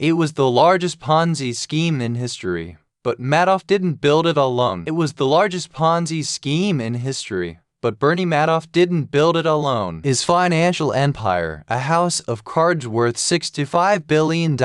It was the largest Ponzi scheme in history, but Madoff didn't build it alone. It was the largest Ponzi scheme in history, but Bernie Madoff didn't build it alone. His financial empire, a house of cards worth $65 billion,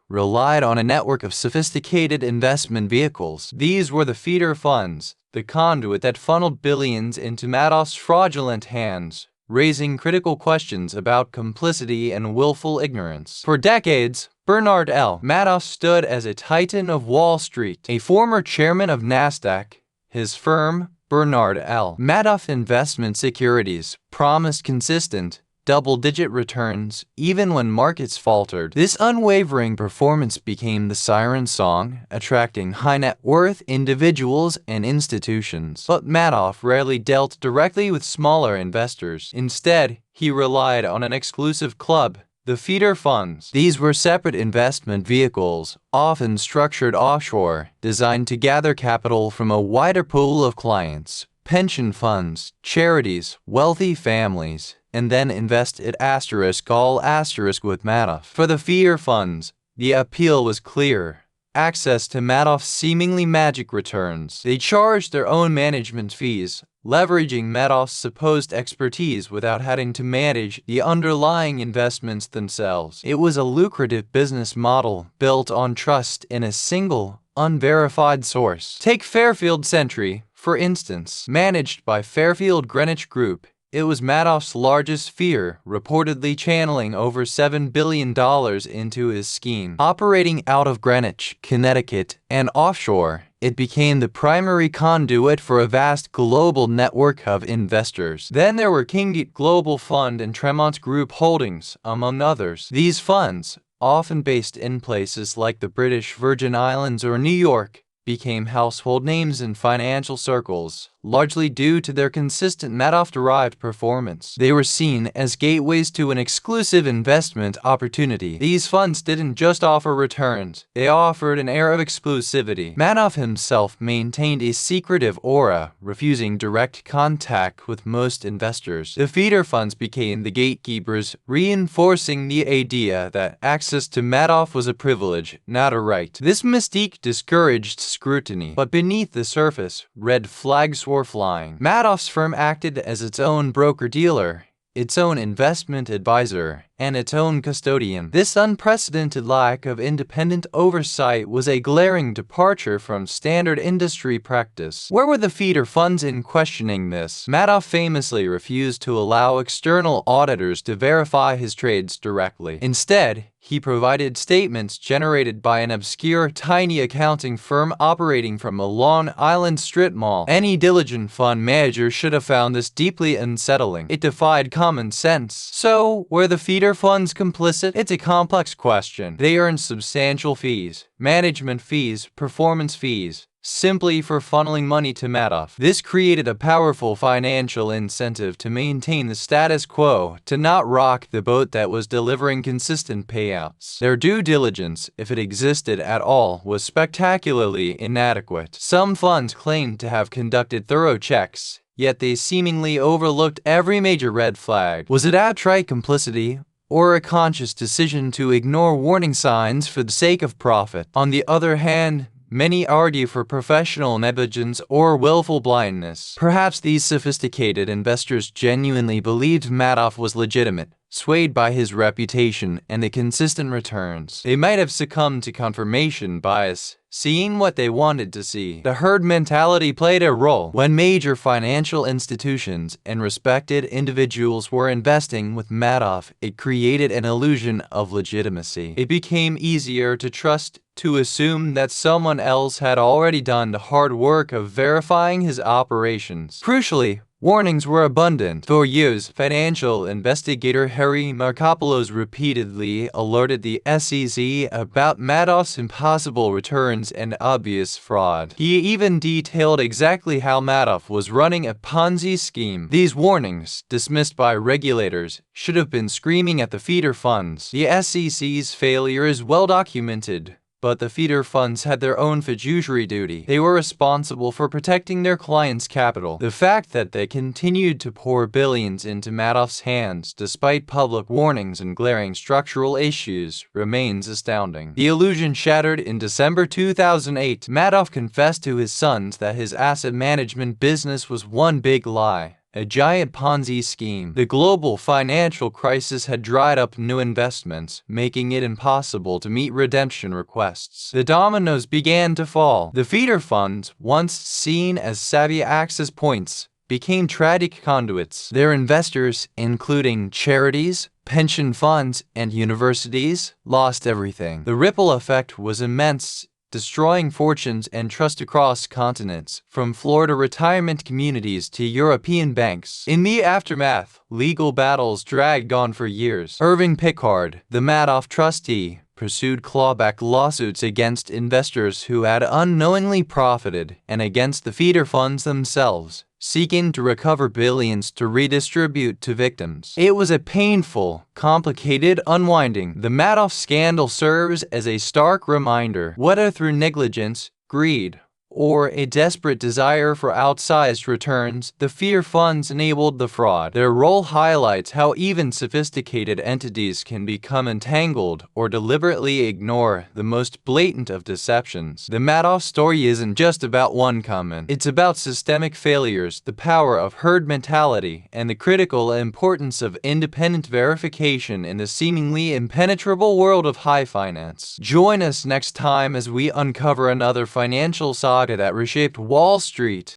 relied on a network of sophisticated investment vehicles. These were the feeder funds, the conduit that funneled billions into Madoff's fraudulent hands, raising critical questions about complicity and willful ignorance. For decades, Bernard L. Madoff stood as a titan of Wall Street. A former chairman of NASDAQ, his firm, Bernard L. Madoff Investment Securities, promised consistent, double-digit returns, even when markets faltered. This unwavering performance became the siren song, attracting high-net-worth individuals and institutions. But Madoff rarely dealt directly with smaller investors. Instead, he relied on an exclusive club, the feeder funds. These were separate investment vehicles, often structured offshore, designed to gather capital from a wider pool of clients, pension funds, charities, wealthy families, and then invest it all with Madoff. For the feeder funds, the appeal was clear. Access to Madoff's seemingly magic returns. They charged their own management fees, leveraging Madoff's supposed expertise without having to manage the underlying investments themselves. It was a lucrative business model built on trust in a single, unverified source. Take Fairfield Sentry, for instance. Managed by Fairfield Greenwich Group, it was Madoff's largest fear, reportedly channeling over $7 billion into his scheme. Operating out of Greenwich, Connecticut, and offshore, it became the primary conduit for a vast global network of investors. Then there were Kinggate Global Fund and Tremont Group Holdings, among others. These funds, often based in places like the British Virgin Islands or New York, became household names in financial circles, largely due to their consistent Madoff-derived performance. They were seen as gateways to an exclusive investment opportunity. These funds didn't just offer returns, they offered an air of exclusivity. Madoff himself maintained a secretive aura, refusing direct contact with most investors. The feeder funds became the gatekeepers, reinforcing the idea that access to Madoff was a privilege, not a right. This mystique discouraged scrutiny, but beneath the surface, red flags were flying. Madoff's firm acted as its own broker-dealer, its own investment advisor, and its own custodian. This unprecedented lack of independent oversight was a glaring departure from standard industry practice. Where were the feeder funds in questioning this? Madoff famously refused to allow external auditors to verify his trades directly. Instead, he provided statements generated by an obscure, tiny accounting firm operating from a Long Island strip mall. Any diligent fund manager should have found this deeply unsettling. It defied common sense. So, were the feeder funds complicit? It's a complex question. They earned substantial fees, management fees, performance fees, simply for funneling money to Madoff. This created a powerful financial incentive to maintain the status quo, to not rock the boat that was delivering consistent payouts. Their due diligence, if it existed at all, was spectacularly inadequate. Some funds claimed to have conducted thorough checks, yet they seemingly overlooked every major red flag. Was it outright complicity, or a conscious decision to ignore warning signs for the sake of profit? On the other hand, many argue for professional negligence or willful blindness. Perhaps these sophisticated investors genuinely believed Madoff was legitimate, swayed by his reputation and the consistent returns. They might have succumbed to confirmation bias, seeing what they wanted to see. The herd mentality played a role. When major financial institutions and respected individuals were investing with Madoff, it created an illusion of legitimacy. It became easier to trust, to assume that someone else had already done the hard work of verifying his operations. Crucially, warnings were abundant. For years, financial investigator Harry Markopolos repeatedly alerted the SEC about Madoff's impossible returns and obvious fraud. He even detailed exactly how Madoff was running a Ponzi scheme. These warnings, dismissed by regulators, should have been screaming at the feeder funds. The SEC's failure is well documented. But the feeder funds had their own fiduciary duty. They were responsible for protecting their clients' capital. The fact that they continued to pour billions into Madoff's hands, despite public warnings and glaring structural issues, remains astounding. The illusion shattered in December 2008. Madoff confessed to his sons that his asset management business was one big lie. A giant Ponzi scheme. The global financial crisis had dried up new investments, making it impossible to meet redemption requests. The dominoes began to fall. The feeder funds, once seen as savvy access points, became tragic conduits. Their investors, including charities, pension funds, and universities, lost everything. The ripple effect was immense, destroying fortunes and trust across continents, from Florida retirement communities to European banks. In the aftermath, legal battles dragged on for years. Irving Pickard, the Madoff trustee, pursued clawback lawsuits against investors who had unknowingly profited, and against the feeder funds themselves, seeking to recover billions to redistribute to victims. It was a painful, complicated unwinding. The Madoff scandal serves as a stark reminder, whether through negligence, greed, or a desperate desire for outsized returns, the feeder funds enabled the fraud. Their role highlights how even sophisticated entities can become entangled or deliberately ignore the most blatant of deceptions. The Madoff story isn't just about one comment. It's about systemic failures, the power of herd mentality, and the critical importance of independent verification in the seemingly impenetrable world of high finance. Join us next time as we uncover another financial saga that reshaped Wall Street.